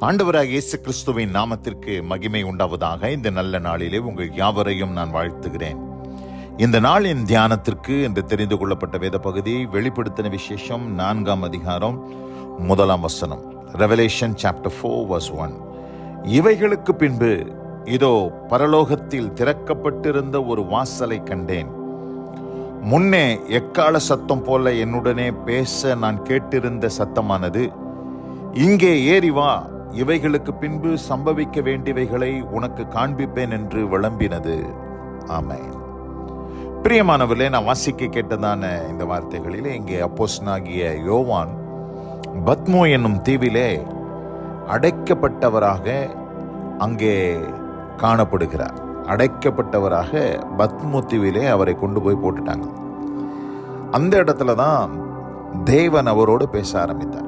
ஆண்டவராகிய இயேசு கிறிஸ்துவின் நாமத்திற்கு மகிமை உண்டாவதாக. இந்த நல்ல நாளிலே உங்கள் யாவரையும் நான் வாழ்த்துகிறேன். இந்த நாளின் தியானத்திற்கு என்று தெரிந்து கொள்ளப்பட்ட வேத பகுதி வெளிப்படுத்தின விசேஷம் 4ஆம் அதிகாரம் 1ஆம் வசனம். Revelation chapter 4 verse 1. இவைகளுக்கு பின்பு இதோ பரலோகத்தில் திறக்கப்பட்டிருந்த ஒரு வாசலை கண்டேன். முன்னே எக்கால சத்தம் போல என்னுடனே பேச நான் கேட்டிருந்த சத்தமானது, இங்கே ஏறி வா, இவைகளுக்கு பின்பு சம்பவிக்க வேண்டியவைகளை உனக்கு காண்பிப்பேன் என்று விளம்பினது. ஆமென். பிரியமானவர்களே, நான் வாசிக்க கேட்டதான இந்த வார்த்தைகளிலே இங்கே அப்போஸ்தலனாகிய யோவான் பத்மோ என்னும் தீவிலே அடைக்கப்பட்டவராக அங்கே காணப்படுகிறார். அடைக்கப்பட்டவராக பத்மோ தீவிலே அவரை கொண்டு போய் போட்டுட்டாங்க. அந்த இடத்துல தான் தேவன் அவரோடு பேச ஆரம்பித்தார்.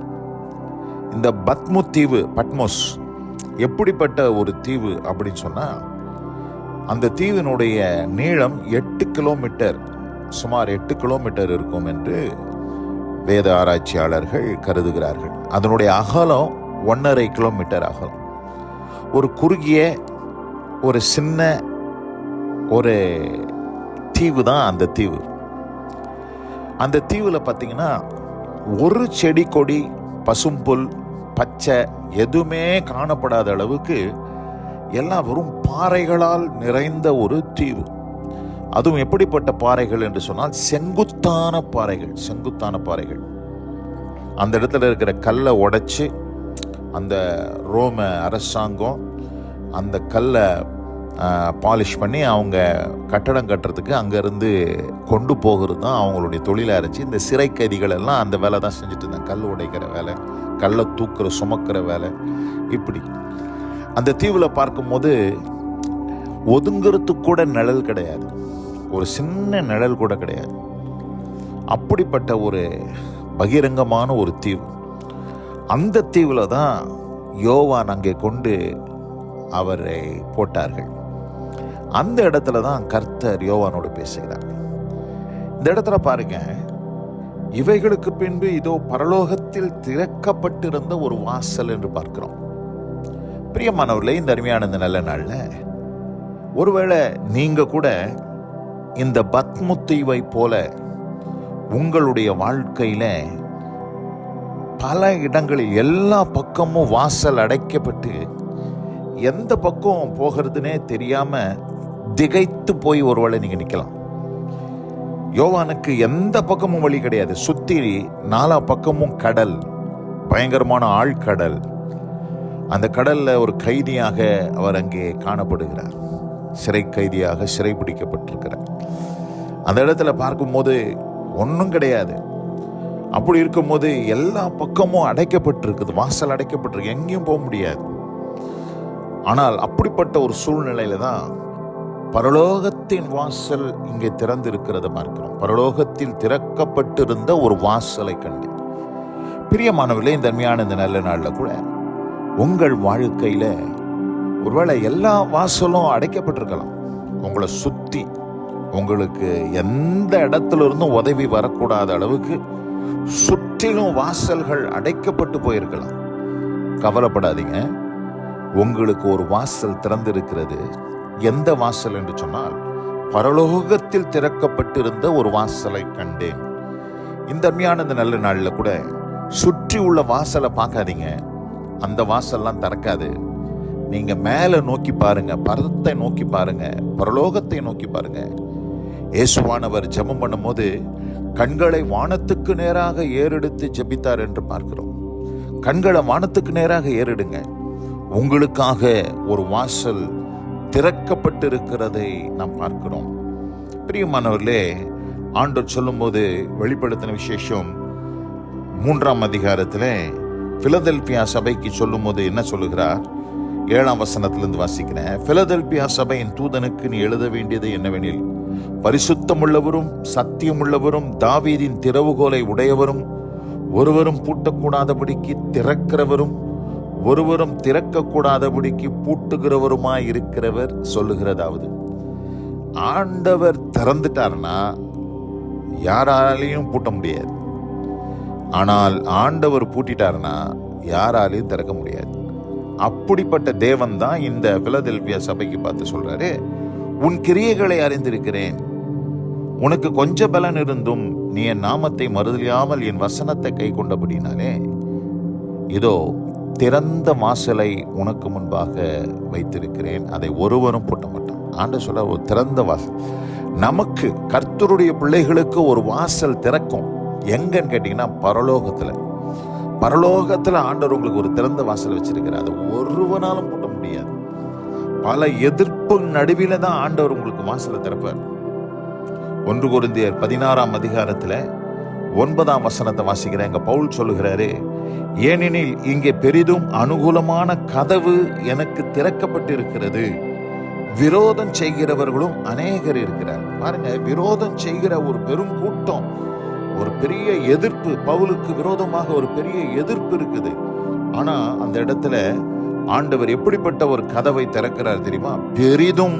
இந்த பத்மோ தீவு, பட்மோஸ் எப்படிப்பட்ட ஒரு தீவு அப்படின்னு சொன்னா, அந்த தீவினுடைய நீளம் 8 கிலோமீட்டர், சுமார் 8 கிலோமீட்டர் இருக்கும் என்று வேத ஆராய்ச்சியாளர்கள் கருதுகிறார்கள். அதனுடைய அகலம் 1.5 கிலோமீட்டர் அகலம். ஒரு குறுகிய ஒரு சின்ன ஒரு தீவு தான் அந்த தீவு. அந்த தீவில் பார்த்தீங்கன்னா ஒரு செடி கொடி, பசும்புல், பச்சை எதுவுமே காணப்படாத அளவுக்கு எல்லாம் வெறும் பாறைகளால் நிறைந்த ஒரு தீவு. அதுவும் எப்படிப்பட்ட பாறைகள் என்று சொன்னால் செங்குத்தான பாறைகள். செங்குத்தான பாறைகள். அந்த இடத்துல இருக்கிற கல்லை உடைச்சு அந்த ரோம அரசாங்கம் அந்த கல்லை பாலிஷ் பண்ணி அவங்க கட்டடம் கட்டுறதுக்கு அங்கேருந்து கொண்டு போகிறது தான் அவங்களுடைய தொழிலாக இருந்துச்சு. இந்த சிறை கைதிகள் எல்லாம் அந்த வேலை தான் செஞ்சுட்டு இருந்தாங்க. கல் உடைக்கிற வேலை, கல்லை தூக்குற சுமக்கிற வேலை. இப்படி அந்த தீவில் பார்க்கும்போது ஒதுங்கிறதுக்கு கூட நிழல் கிடையாது, ஒரு சின்ன நிழல் கூட கிடையாது. அப்படிப்பட்ட ஒரு பகிரங்கமான ஒரு தீவு. அந்த தீவில் தான் யோவான் அங்கே கொண்டு அவரை போட்டார்கள். அந்த இடத்துல தான் கர்த்தர் யோவானோடு பேசுகிறார். இந்த இடத்துல பாருங்க, இவைகளுக்கு பின்பு இதோ பரலோகத்தில் திறக்கப்பட்டிருந்த ஒரு வாசல் என்று பார்க்கிறோம். பிரியமானவர்களே, இந்த அருமையான இந்த நல்ல நாள்ல ஒருவேளை நீங்க கூட இந்த பத்மோ தீவை போல உங்களுடைய வாழ்க்கையில பல இடங்களில் எல்லா பக்கமும் வாசல் அடைக்கப்பட்டு எந்த பக்கம் போகிறதுனே தெரியாம திகைத்து போய் ஒருவேளை நீங்க நிக்கலாம். யோவானுக்கு எந்த பக்கமும் வழி கிடையாது. சுத்தி 4 பக்கமும் கடல், பயங்கரமான ஆழ்கடல். அந்த கடல்ல ஒரு கைதியாக அவர் அங்கே காணப்படுகிறார். சிறை கைதியாக சிறை பிடிக்கப்பட்டிருக்கிறார். அந்த இடத்துல பார்க்கும்போது ஒன்றும் கிடையாது. அப்படி இருக்கும்போது எல்லா பக்கமும் அடைக்கப்பட்டிருக்குது, வாசல் அடைக்கப்பட்டிருக்கு, எங்கேயும் போக முடியாது. ஆனால் அப்படிப்பட்ட ஒரு சூழ்நிலையில தான் பரலோகத்தின் வாசல் இங்கே திறந்திருக்கிறத பார்க்கிறோம். பரலோகத்தில் திறக்கப்பட்டிருந்த ஒரு வாசலை கண்டு. பிரியமானவர்களே, இந்த அருமையான இந்த நல்ல நாளில் கூட உங்கள் வாழ்க்கையில ஒருவேளை எல்லா வாசலும் அடைக்கப்பட்டிருக்கலாம். உங்களை சுத்தி உங்களுக்கு எந்த இடத்துல இருந்தும் உதவி வரக்கூடாத அளவுக்கு சுற்றிலும் வாசல்கள் அடைக்கப்பட்டு போயிருக்கலாம். கவலைப்படாதீங்க, உங்களுக்கு ஒரு வாசல் திறந்திருக்கிறது. எந்த வாசல் என்று சொன்னால், பரலோகத்தில் திறக்கப்பட்டிருந்த ஒரு வாசலை கண்டேன். இந்த அருமையான இந்த நல்ல நாளில் கூட சுற்றி உள்ள வாசலை பார்க்காதீங்க. அந்த வாசல்லாம் திறக்காது. நீங்க மேல நோக்கி பாருங்க, பரத்தை நோக்கி பாருங்க, பரலோகத்தை நோக்கி பாருங்க. இயேசுவானவர் ஜெபம் பண்ணும்போது கண்களை வானத்துக்கு நேராக ஏறெடுத்து ஜெபித்தார் என்று பார்க்கிறோம். கண்களை வானத்துக்கு நேராக ஏறெடுங்க. உங்களுக்காக ஒரு வாசல் திறக்கப்பட்டிருக்கிறதை நாம் பார்க்கிறோம். பிரியமானவர்களே, ஆண்டவர் சொல்லும்போது வெளிப்படுத்தின விசேஷம் 3ஆம் அதிகாரத்தில் பிலதெல்பியா சபைக்கு சொல்லும் போது என்ன சொல்லுகிறார்? 7ஆம் வசனத்திலிருந்து வாசிக்கிறேன். பிலதெல்பியா சபையின் தூதனுக்கு நீ எழுத வேண்டியது என்னவெனில், பரிசுத்தமுள்ளவரும் சத்தியமுள்ளவரும் தாவீதின் திறவுகோலை உடையவரும் ஒருவரும் பூட்டக்கூடாதபடிக்கு திறக்கிறவரும் ஒருவரும் திறக்கக்கூடாதபடிக்கு பூட்டுகிறவருமாய் இருக்கிறவர் சொல்லுகிறதாவது, ஆண்டவர் திறந்துட்டார்னா யாராலையும் பூட்ட முடியாது. ஆனால் ஆண்டவர் பூட்டிட்டார்னா யாராலையும் திறக்க முடியாது. அப்படிப்பட்ட தேவன் தான் இந்த பிலதெல்பியா சபைக்கு பார்த்து சொல்றாரு, உன் கிரியைகளை அறிந்திருக்கிறேன், உனக்கு கொஞ்ச பலன் இருந்தும் நீ என் நாமத்தை மறுதலியாமல் என் வசனத்தை கை கொண்டபடினாலே இதோ திறந்த வாசலை உனக்கு முன்பாக வைத்திருக்கிறேன், அதை ஒருவரும் பூட்ட மாட்டான். ஆண்டவர் சொல்ல, ஒரு திறந்த வாசல். நமக்கு கர்த்தருடைய பிள்ளைகளுக்கு ஒரு வாசல் திறக்கும். எங்கன்னு கேட்டீங்கன்னா பரலோகத்துல ஆண்டவர் உங்களுக்கு ஒரு திறந்த வாசல் வச்சிருக்கிறார். அதை ஒருவனாலும் பூட்ட முடியாது. பல எதிர்ப்பு நடுவில தான் ஆண்டவர் உங்களுக்கு வாசலை திறப்பார். 1 கொரிந்தியர் 16ஆம் அதிகாரத்துல 9ஆம் வசனத்தை வாசிக்கிறேன். எங்க பவுல் சொல்லுகிறாரு, ஏனெனில் இங்கே பெரிதும் அனுகூலமான கதவு எனக்கு திறக்கப்பட்டிருக்கிறது, விரோதம் செய்கிறவர்களும் அநேகர் இருக்கிறார். பாருங்க, விரோதம் செய்கிற ஒரு பெரும் கூட்டம், ஒரு பெரிய எதிர்ப்பு, பவுலுக்கு விரோதமாக ஒரு பெரிய எதிர்ப்பு இருக்குது. ஆனா அந்த இடத்துல ஆண்டவர் எப்படிப்பட்ட ஒரு கதவை திறக்கிறார் தெரியுமா? பெரிதும்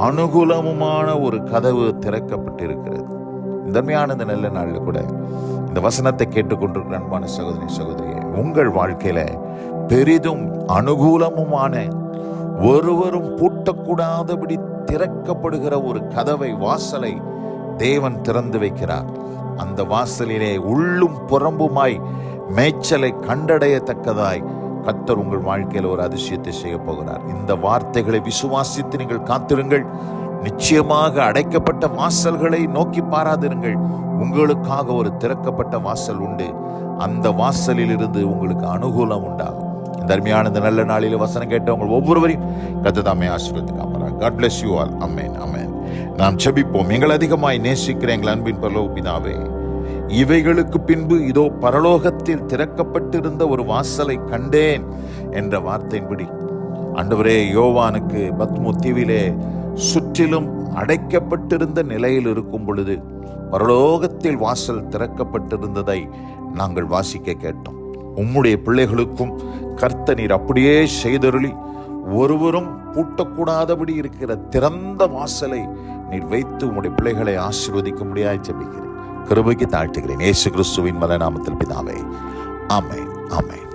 அனுகூலமுமான ஒரு கதவு திறக்கப்பட்டிருக்கிறது. இந்தமையான இந்த நல்ல நாளில் கூட இந்த வசனத்தை கேட்டுக்கொண்டிருக்கிற அன்பான சகோதரி சகோதரியே, உங்கள் வாழ்க்கையில பெரிதும் அனுகூலமுமான, ஒருவரும் பூட்டக்கூடாதபடி திறக்கப்படுகிற ஒரு கதவை, வாசலை தேவன் திறந்து வைக்கிறார். அந்த வாசலிலே உள்ளும் புறம்புமாய் மேய்ச்சலை கண்டடையத்தக்கதாய் கர்த்தர் உங்கள் வாழ்க்கையில் ஒரு அதிசயத்தை செய்ய போகிறார். இந்த வார்த்தைகளை விசுவாசித்து நீங்கள் காத்திருங்கள். நிச்சயமாக அடைக்கப்பட்ட வாசல்களை நோக்கி பாராதிருங்கள். உங்களுக்காக ஒரு திறக்கப்பட்ட வாசல் உண்டு. அந்த வாசலில் இருந்து உங்களுக்கு அனுகூலம் உண்டாகும். இந்த அருமையான இந்த நல்ல நாளில் வசனம் கேட்டவங்க ஒவ்வொருவரையும் கர்த்தர் தாமே ஆசீர்வதிக்காம. God bless you all. ஆமென், ஆமென். நாம் ஜெபிப்போம். எங்கள் அதிகமாய் நேசிக்கிற எங்கள் அன்பின் பரலோக பிதாவே, இவைகளுக்கு பின்பு இதோ பரலோகத்தில் திறக்கப்பட்டிருந்த ஒரு வாசலை கண்டேன் என்ற வார்த்தையின்படி ஆண்டவரே, யோவானுக்கு பத்மு தீவிலே சுற்றிலும் அடைக்கப்பட்டிருந்த நிலையில் இருக்கும் பொழுது பரலோகத்தில் வாசல் திறக்கப்பட்டிருந்ததை நாங்கள் வாசிக்க கேட்டோம். உம்முடைய பிள்ளைகளுக்கும் கர்த்தர் நீர் அப்படியே செய்தருளி ஒருவரும் பூட்டக்கூடாதபடி இருக்கிற திறந்த வாசலை நீர் வைத்து உம்முடைய பிள்ளைகளை ஆசீர்வதிக்க முடியாது ஜெபிக்கிறேன். கிருபைக்கு தாழ்த்துகிறேன். இயேசு கிறிஸ்துவின் மல நாமத்தில் பிதாவே, ஆமென், ஆமென்.